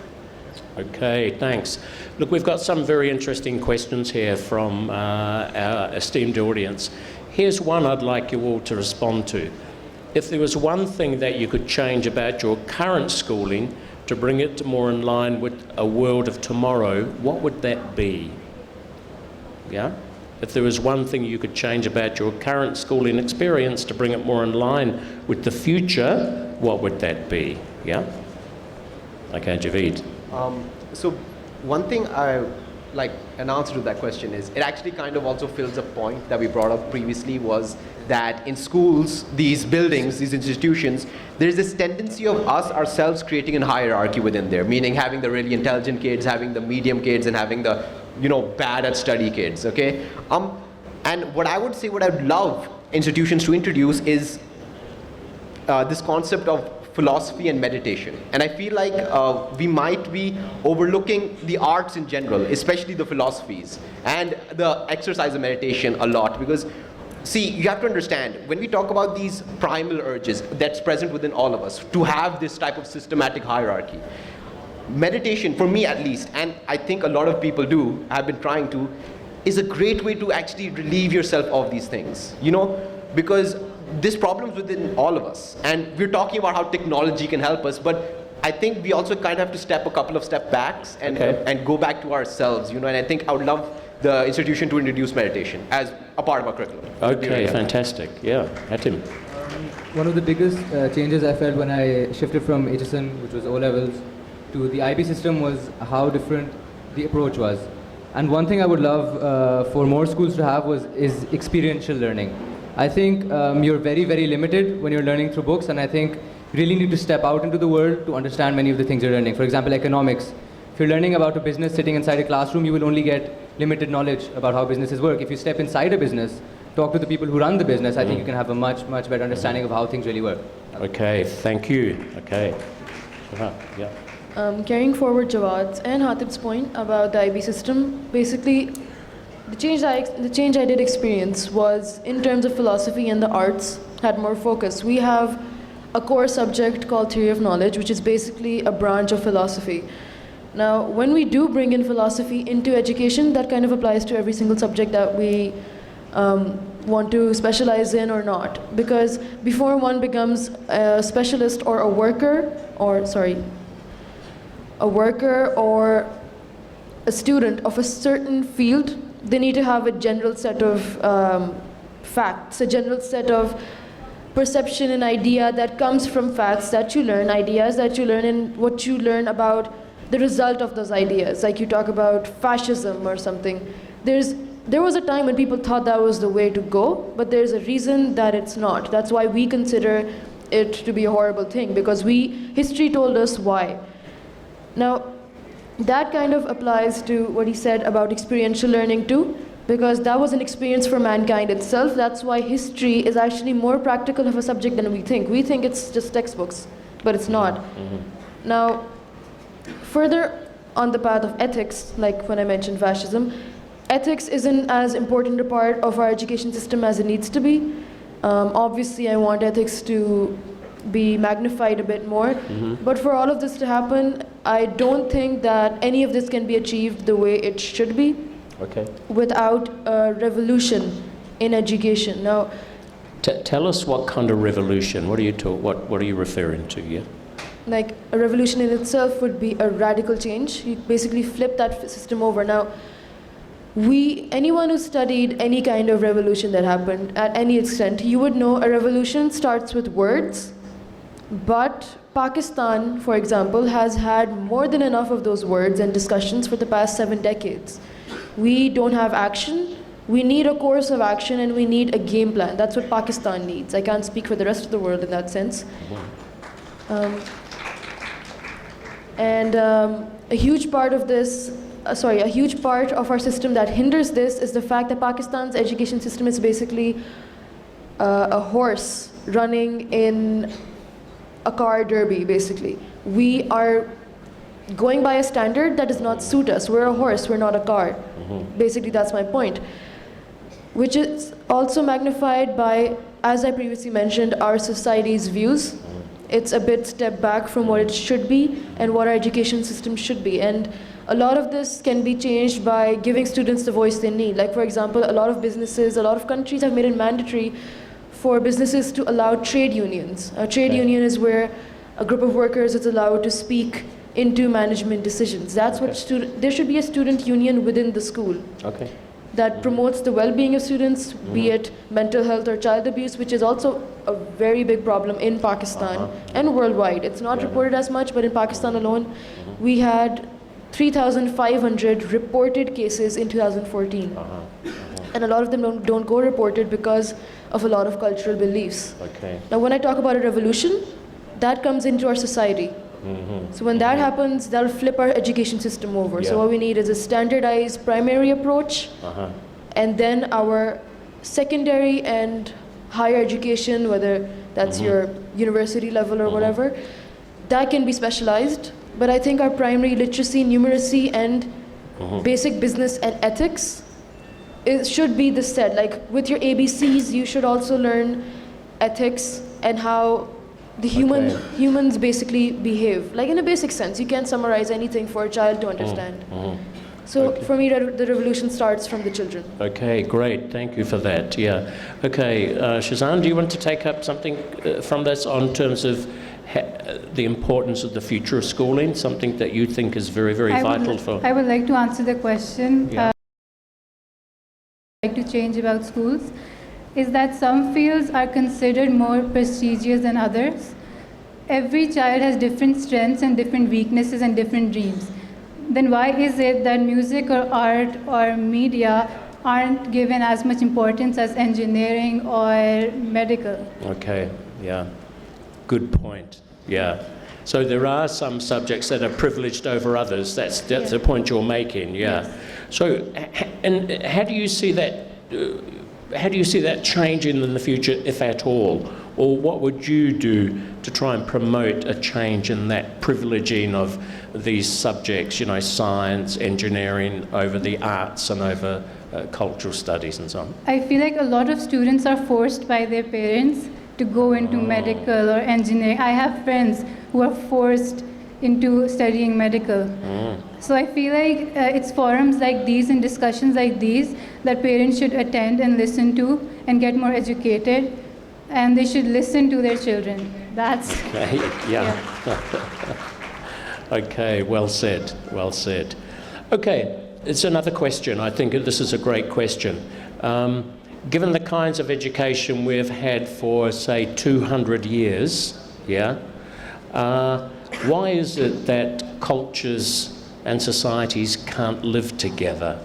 Okay, thanks. Look, we've got some very interesting questions here from our esteemed audience. Here's one I'd like you all to respond to. If there was one thing that you could change about your current schooling to bring it more in line with a world of tomorrow, what would that be? Yeah? If there was one thing you could change about your current schooling experience to bring it more in line with the future, what would that be? Yeah? Okay, Javeed. So one thing an answer to that question is, it actually kind of also fills a point that we brought up previously, was that in schools, these buildings, these institutions, there's this tendency of us ourselves creating a hierarchy within there, meaning having the really intelligent kids, having the medium kids, and having the, bad at study kids, okay? And what I would say, what I'd love institutions to introduce is this concept of philosophy and meditation. And I feel like we might be overlooking the arts in general, especially the philosophies, and the exercise of meditation a lot, because see, you have to understand, when we talk about these primal urges that's present within all of us, to have this type of systematic hierarchy, meditation, for me at least, and I think a lot of people do, have been trying to, is a great way to actually relieve yourself of these things, because there's problems within all of us, and we're talking about how technology can help us, but I think we also kind of have to step a couple of steps back and go back to ourselves, and I think I would love the institution to introduce meditation as a part of our curriculum. Okay, fantastic. Yeah, Hatim. One of the biggest changes I felt when I shifted from HSN, which was O-levels, to the IB system was how different the approach was. And one thing I would love for more schools to have is experiential learning. I think you're very, very limited when you're learning through books, and I think you really need to step out into the world to understand many of the things you're learning. For example, economics. If you're learning about a business sitting inside a classroom, you will only get limited knowledge about how businesses work. If you step inside a business, talk to the people who run the business, I think you can have a much, much better understanding of how things really work. Okay, thank you. Okay. Yeah. Carrying forward Jawad's and Hatib's point about the IB system, basically the change I did experience was in terms of philosophy, and the arts had more focus. We have a core subject called Theory of Knowledge, which is basically a branch of philosophy. Now, when we do bring in philosophy into education, that kind of applies to every single subject that we want to specialize in or not. Because before one becomes a specialist or a worker, or a student of a certain field, they need to have a general set of facts, a general set of perception and idea that comes from facts that you learn, ideas that you learn, and what you learn about the result of those ideas. Like you talk about fascism or something. There was a time when people thought that was the way to go, but there's a reason that it's not. That's why we consider it to be a horrible thing, because history told us why. Now, that kind of applies to what he said about experiential learning too, because that was an experience for mankind itself. That's why history is actually more practical of a subject than we think. We think it's just textbooks, but it's not. Mm-hmm. Now, further on the path of ethics, like when I mentioned fascism, ethics isn't as important a part of our education system as it needs to be. Obviously, I want ethics to be magnified a bit more. Mm-hmm. But for all of this to happen, I don't think that any of this can be achieved the way it should be. Okay. Without a revolution in education. Now, tell us what kind of revolution. What are you referring to? Yeah. Like a revolution in itself would be a radical change. You basically flip that system over. Now, anyone who studied any kind of revolution that happened at any extent, you would know a revolution starts with words, but Pakistan, for example, has had more than enough of those words and discussions for the past 7 decades. We don't have action. We need a course of action and we need a game plan. That's what Pakistan needs. I can't speak for the rest of the world in that sense. A huge part of this, a huge part of our system that hinders this is the fact that Pakistan's education system is basically a horse running in a car derby, basically. We are going by a standard that does not suit us. We're a horse, we're not a car. Basically, that's my point. Which is also magnified by, as I previously mentioned, our society's views. It's a bit step back from what it should be and what our education system should be. And a lot of this can be changed by giving students the voice they need. Like, for example, a lot of businesses, a lot of countries have made it mandatory for businesses to allow trade unions. A trade union is where a group of workers is allowed to speak into management decisions. That's what there should be a student union within the school. That promotes the well-being of students, be it mental health or child abuse, which is also a very big problem in Pakistan and worldwide. It's not reported as much, but in Pakistan alone, we had 3,500 reported cases in 2014. And a lot of them don't go reported because of a lot of cultural beliefs. Now, when I talk about a revolution, that comes into our society. So when that happens, that'll flip our education system over. So what we need is a standardized primary approach, and then our secondary and higher education, whether that's your university level or whatever, that can be specialized. But I think our primary literacy, numeracy, and basic business and ethics should be the set. Like with your ABCs, you should also learn ethics and how the humans basically behave. Like in a basic sense, you can't summarize anything for a child to understand. So for me, the revolution starts from the children. Okay, great. Thank you for that. Yeah. Okay, Shazan, do you want to take up something from this on terms of the importance of the future of schooling, something that you think is very, very vital for... I would like to answer the question. Yeah. Like to change about schools is that some fields are considered more prestigious than others. Every child has different strengths and different weaknesses and different dreams. Then why is it that music or art or media aren't given as much importance as engineering or medical? Okay, yeah. Good point. Yeah. So there are some subjects that are privileged over others. That's the point you're making. Yeah. Yes. So, and how do you see that? How do you see that changing in the future, if at all? Or what would you do to try and promote a change in that privileging of these subjects, you know, science, engineering, over the arts and over cultural studies and so on? I feel like a lot of students are forced by their parents to go into medical or engineering. I have friends who are forced into studying medical. So I feel like it's forums like these and discussions like these that parents should attend and listen to and get more educated, and they should listen to their children. That's... Okay, yeah. Okay, well said, well said. Okay, it's another question. I think this is a great question. Given the kinds of education we've had for, say, 200 years, why is it that cultures and societies can't live together?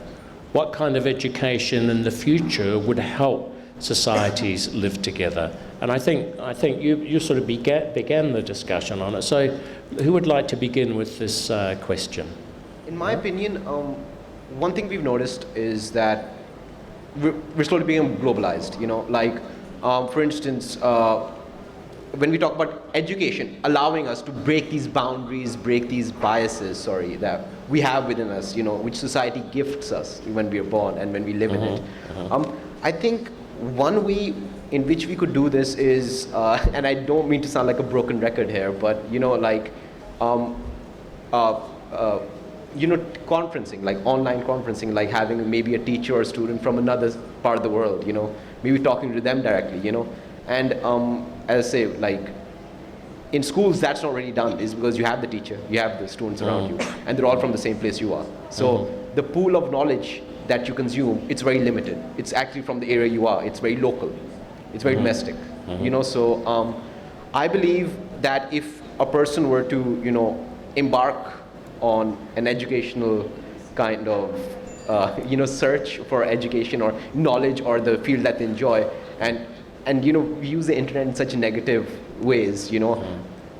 What kind of education in the future would help societies live together? And I think you sort of began the discussion on it. So who would like to begin with this question? In my opinion, one thing we've noticed is that we're slowly being globalized, you know, like, for instance, when we talk about education, allowing us to break these boundaries, break these biases, that we have within us, you know, which society gifts us when we are born and when we live in it. I think one way in which we could do this is, and I don't mean to sound like a broken record here, but, you know, like, you know, conferencing, like online conferencing, like having maybe a teacher or student from another part of the world, you know, maybe talking to them directly, you know. And as I say, like, in schools, that's not really done, is because you have the teacher, you have the students around you, and they're all from the same place you are. So the pool of knowledge that you consume, it's very limited. It's actually from the area you are. It's very local. It's very domestic, you know. So I believe that if a person were to, you know, embark on an educational kind of search for education or knowledge or the field that they enjoy, and we use the internet in such negative ways,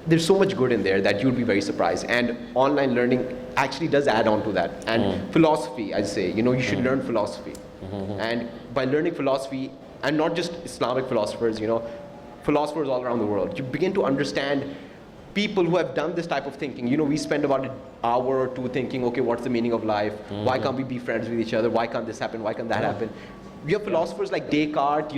there's so much good in there that you'll be very surprised. And online learning actually does add on to that. And philosophy, I'd say, you should learn philosophy. And by learning philosophy, and not just Islamic philosophers, philosophers all around the world, you begin to understand people who have done this type of thinking. We spend about an hour or two thinking, okay, what's the meaning of life? Why can't we be friends with each other? Why can't this happen? Why can't that happen? We have philosophers like Descartes,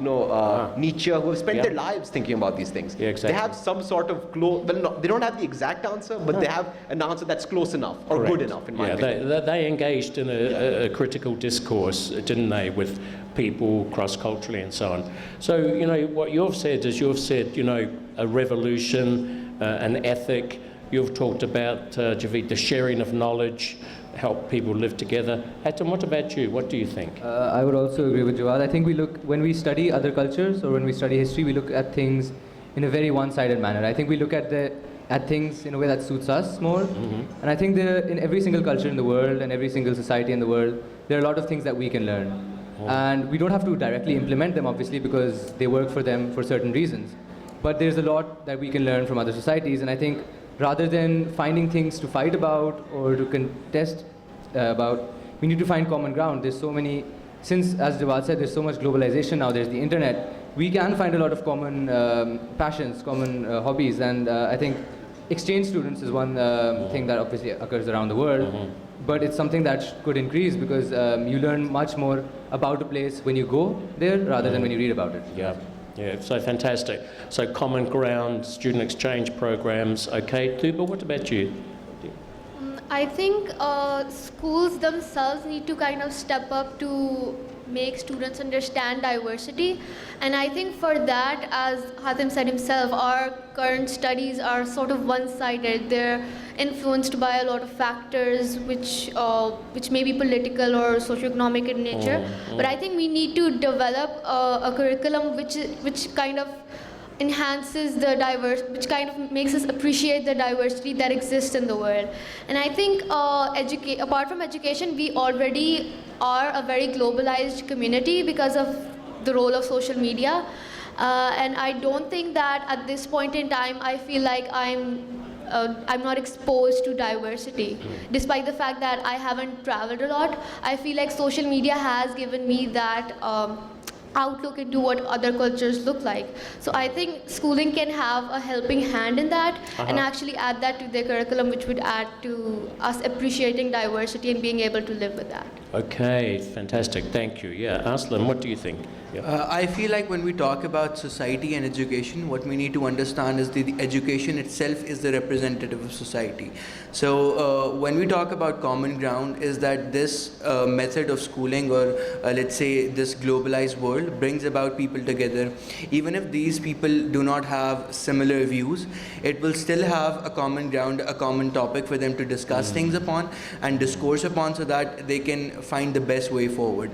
Nietzsche, who have spent their lives thinking about these things. Yeah, exactly. They have some sort of they don't have the exact answer, but they have an answer that's close enough or Correct. good enough, in my opinion. They engaged in a critical discourse, didn't they, with people cross-culturally and so on. So, what you've said is a revolution, an ethic. You've talked about, Javeed, the sharing of knowledge, help people live together. Hatem, what about you? What do you think? I would also agree with Jawad. I think when we study other cultures or when we study history, we look at things in a very one-sided manner. I think we look at things in a way that suits us more. And I think in every single culture in the world and every single society in the world, there are a lot of things that we can learn. And we don't have to directly implement them, obviously, because they work for them for certain reasons. But there's a lot that we can learn from other societies, and I think rather than finding things to fight about or to contest about, we need to find common ground. There's so many, since, as Jawad said, there's so much globalization now, there's the internet, we can find a lot of common passions, common hobbies, and I think exchange students is one thing that obviously occurs around the world, but it's something that could increase because you learn much more about a place when you go there rather than when you read about it. Yeah, so fantastic. So common ground, student exchange programs. Okay, Tuba, what about you? I think schools themselves need to kind of step up to make students understand diversity. And I think for that, as Hatem said himself, our current studies are sort of one-sided. They're influenced by a lot of factors which may be political or socioeconomic in nature. But I think we need to develop a curriculum which kind of enhances which kind of makes us appreciate the diversity that exists in the world. And I think apart from education, we already are a very globalized community because of the role of social media. And I don't think that at this point in time, I feel like I'm not exposed to diversity. Despite the fact that I haven't traveled a lot, I feel like social media has given me that outlook into what other cultures look like. So I think schooling can have a helping hand in that and actually add that to their curriculum, which would add to us appreciating diversity and being able to live with that. Okay, fantastic. Thank you. Yeah, Aslam, what do you think? I feel like when we talk about society and education, what we need to understand is the education itself is the representative of society. So when we talk about common ground, is that this method of schooling, or let's say this globalized world, brings about people together. Even if these people do not have similar views, it will still have a common ground, a common topic for them to discuss things upon and discourse upon, so that they can find the best way forward.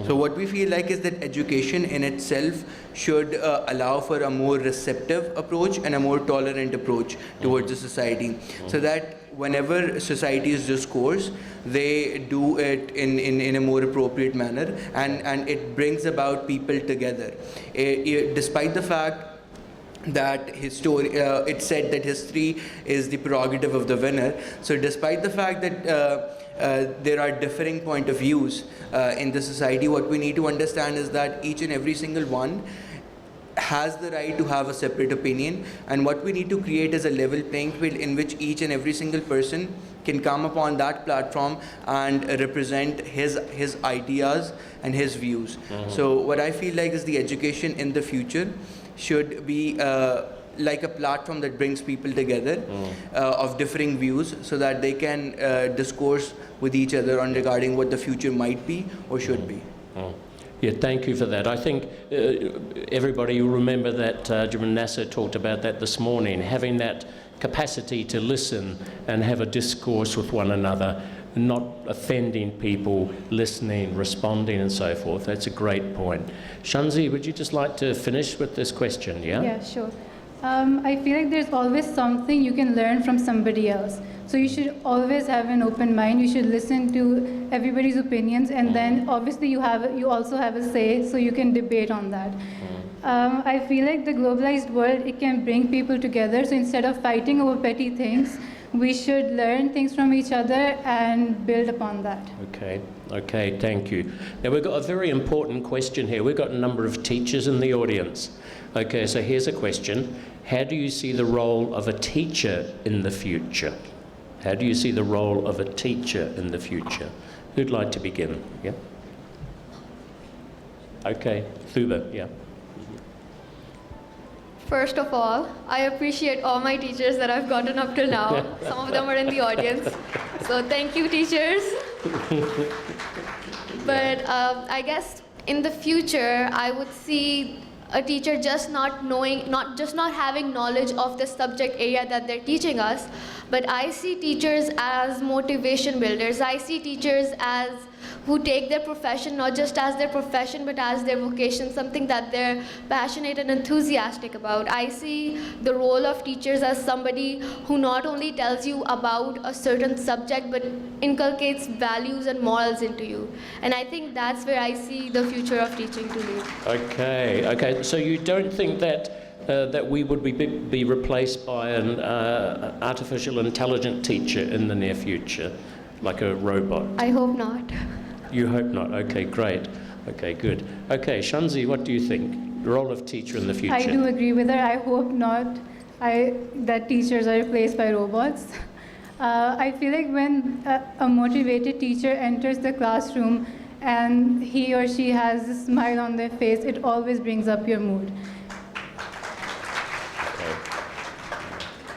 So what we feel like is that education in itself should allow for a more receptive approach and a more tolerant approach towards the society, so that whenever societies discourse, they do it in a more appropriate manner, and it brings about people together. Despite the fact that it's said that history is the prerogative of the winner. So despite the fact that there are differing point of views in the society, what we need to understand is that each and every single one has the right to have a separate opinion, and what we need to create is a level playing field in which each and every single person can come upon that platform and represent his ideas and his views. So what I feel like is the education in the future should be like a platform that brings people together of differing views, so that they can discourse with each other on regarding what the future might be or should be. Yeah, thank you for that. I think everybody will remember that Jamal Nasser talked about that this morning, having that capacity to listen and have a discourse with one another, not offending people, listening, responding, and so forth. That's a great point. Shanzi, would you just like to finish with this question, yeah? Yeah, sure. I feel like there's always something you can learn from somebody else. So you should always have an open mind. You should listen to everybody's opinions, and then obviously you also have a say, so you can debate on that. I feel like the globalized world, it can bring people together. So instead of fighting over petty things, we should learn things from each other and build upon that. Okay, thank you. Now we've got a very important question here. We've got a number of teachers in the audience. Okay, so here's a question. How do you see the role of a teacher in the future? How do you see the role of a teacher in the future? Who'd like to begin? Yeah? Okay, Thuba, yeah. First of all, I appreciate all my teachers that I've gotten up till now. Some of them are in the audience. So thank you, teachers. But I guess in the future, I would see a teacher just not having knowledge of the subject area that they're teaching us, but I see teachers as motivation builders. I see teachers as who take their profession not just as their profession but as their vocation, something that they're passionate and enthusiastic about. I see the role of teachers as somebody who not only tells you about a certain subject but inculcates values and morals into you. And I think that's where I see the future of teaching to lead. Okay. So you don't think that we would be replaced by an artificial intelligent teacher in the near future, like a robot? I hope not. You hope not. Okay, great. Okay, good. Okay, Shanzi, what do you think? The role of teacher in the future? I do agree with her. I hope not that teachers are replaced by robots. I feel like when a motivated teacher enters the classroom and he or she has a smile on their face, it always brings up your mood.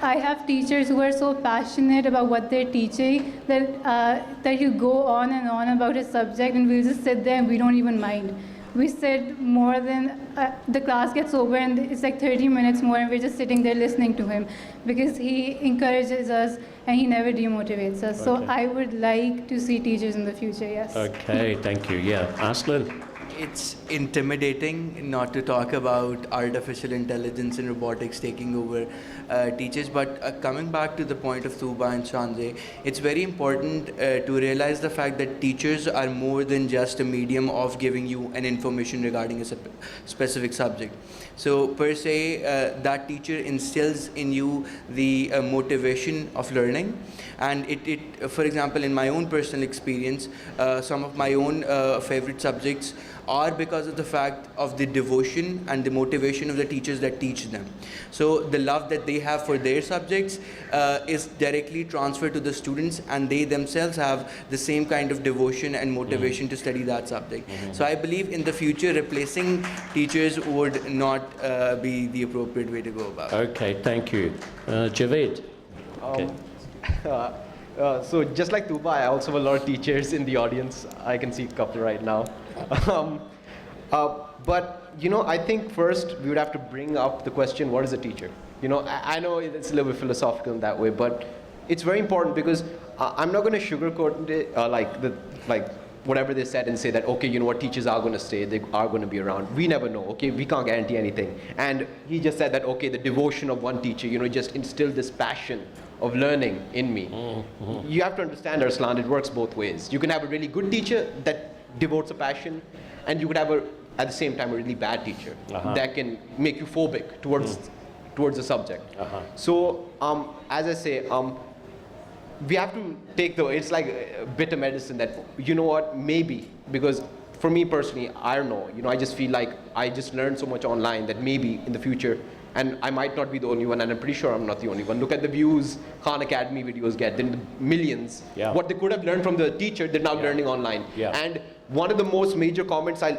I have teachers who are so passionate about what they're teaching that you go on and on about a subject, and we'll just sit there and we don't even mind. We sit more than the class gets over, and it's like 30 minutes more, and we're just sitting there listening to him because he encourages us and he never demotivates us. Okay. So I would like to see teachers in the future, yes. Okay, thank you. Yeah, Aslan? It's intimidating not to talk about artificial intelligence and robotics taking over teachers, but coming back to the point of Tuba and Shanze, it's very important to realize the fact that teachers are more than just a medium of giving you an information regarding a specific subject. So per se, that teacher instills in you the motivation of learning, and it for example, in my own personal experience, some of my own favorite subjects are because of the fact of the devotion and the motivation of the teachers that teach them. So the love that they have for their subjects is directly transferred to the students, and they themselves have the same kind of devotion and motivation to study that subject. So I believe in the future replacing teachers would not be the appropriate way to go about it. Okay, thank you. Javed? Okay. So just like Tuba, I also have a lot of teachers in the audience. I can see a couple right now. But I think first we would have to bring up the question, what is a teacher? I know it's a little bit philosophical in that way, but it's very important because I'm not going to sugarcoat it, like whatever they said and say that, okay, what, teachers are going to stay, they are going to be around. We never know, okay? We can't guarantee anything. And he just said that, okay, the devotion of one teacher, just instilled this passion of learning in me. You have to understand, Arslan, it works both ways. You can have a really good teacher that devotes a passion, and you could have at the same time a really bad teacher that can make you phobic towards the subject. So as I say, we have to take it's like a bit of medicine that, maybe, because for me personally, I don't know, I just feel like I just learned so much online that maybe in the future, and I might not be the only one, and I'm pretty sure I'm not the only one. Look at the views Khan Academy videos get, then the millions. Yeah. What they could have learned from the teacher, they're now learning online. Yeah. And one of the most major comments are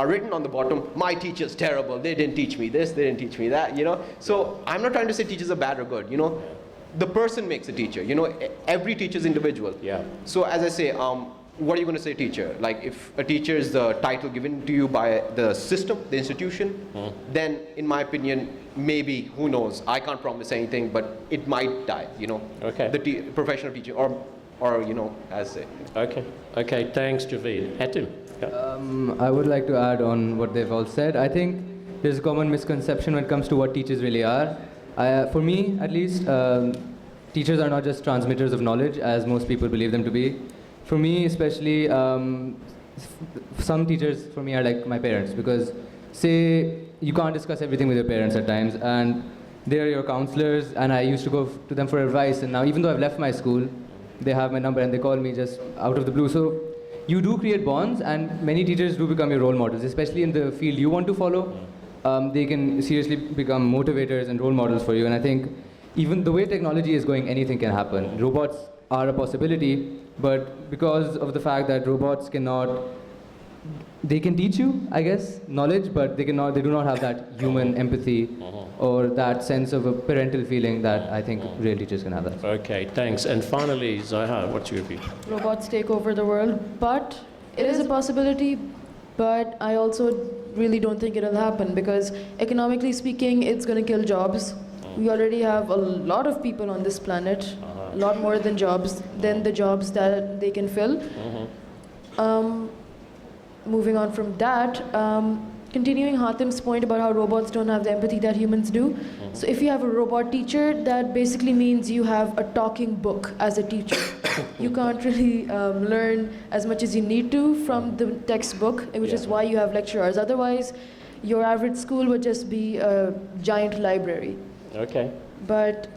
written on the bottom, my teacher's terrible, they didn't teach me this, they didn't teach me that, So I'm not trying to say teachers are bad or good, The person makes a teacher, every teacher is individual. Yeah. So as I say, what are you going to say teacher? Like if a teacher is the title given to you by the system, the institution, then in my opinion, maybe, who knows, I can't promise anything, but it might die, Okay. The profession of teaching, or as a... Okay, thanks, Javed. Atim? Yeah. I would like to add on what they've all said. I think there's a common misconception when it comes to what teachers really are. For me, at least, teachers are not just transmitters of knowledge, as most people believe them to be. For me, especially, some teachers for me are like my parents, because say you can't discuss everything with your parents at times, and they're your counselors, and I used to go to them for advice, and now even though I've left my school, they have my number and they call me just out of the blue. So you do create bonds, and many teachers do become your role models, especially in the field you want to follow. They can seriously become motivators and role models for you, and I think even the way technology is going, anything can happen. Robots are a possibility, but because of the fact that robots they can teach you, I guess, knowledge, but they do not have that human empathy or that sense of a parental feeling that I think real teachers can have that. Okay, thanks. And finally, Zoha, what's your view? Robots take over the world, but it is a possibility, but I also really don't think it'll happen because economically speaking, it's going to kill jobs. We already have a lot of people on this planet, a lot more than the jobs that they can fill. Moving on from that, continuing Hatim's point about how robots don't have the empathy that humans do. So if you have a robot teacher, that basically means you have a talking book as a teacher. You can't really learn as much as you need to from the textbook, which is why you have lecturers. Otherwise, your average school would just be a giant library. Okay. But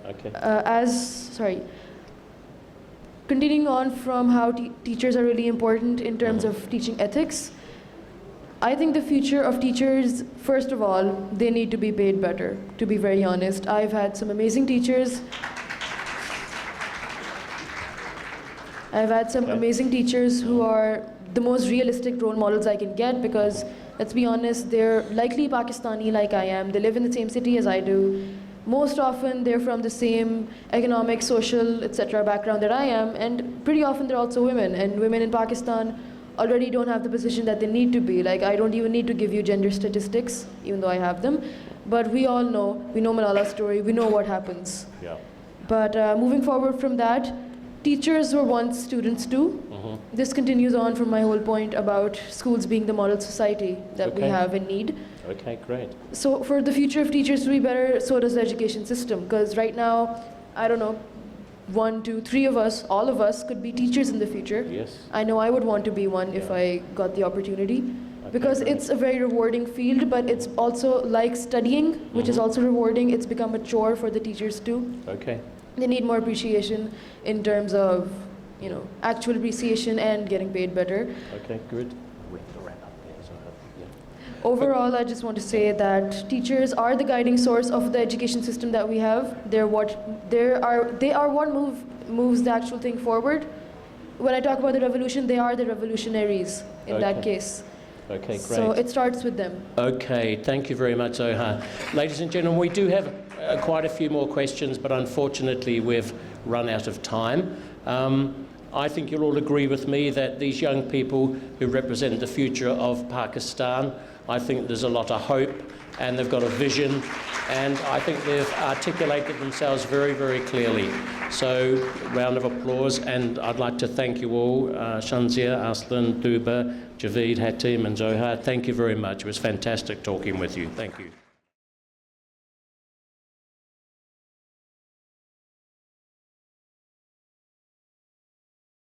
continuing on from how teachers are really important in terms of teaching ethics, I think the future of teachers, first of all, they need to be paid better, to be very honest. I've had some amazing teachers. Who are the most realistic role models I can get because, let's be honest, they're likely Pakistani like I am. They live in the same city as I do. Most often, they're from the same economic, social, etc. background that I am, and pretty often they're also women. And women in Pakistan already don't have the position that they need to be. Like, I don't even need to give you gender statistics, even though I have them. But we all know, we know Malala's story, we know what happens. Yeah. But moving forward from that, teachers were once students too. This continues on from my whole point about schools being the model society that we have and need. Okay, great. So for the future of teachers to be better, so does the education system. Because right now, I don't know, 1, 2, 3 of us, all of us could be teachers in the future. Yes. I know I would want to be one if I got the opportunity. Because it's a very rewarding field, but it's also like studying, which is also rewarding. It's become a chore for the teachers too. Okay. They need more appreciation in terms of, actual appreciation and getting paid better. Okay, good. Overall, I just want to say that teachers are the guiding source of the education system that we have. They are what moves the actual thing forward. When I talk about the revolution, they are the revolutionaries in that case. Okay, great. So it starts with them. Okay, thank you very much, Zoha. Ladies and gentlemen, we do have quite a few more questions, but unfortunately we've run out of time. I think you'll all agree with me that these young people who represent the future of Pakistan, I think there's a lot of hope and they've got a vision and I think they've articulated themselves very, very clearly. So, round of applause, and I'd like to thank you all, Shanzia, Aslan, Tuba, Javeed, Hatim and Zohar. Thank you very much. It was fantastic talking with you. Thank you.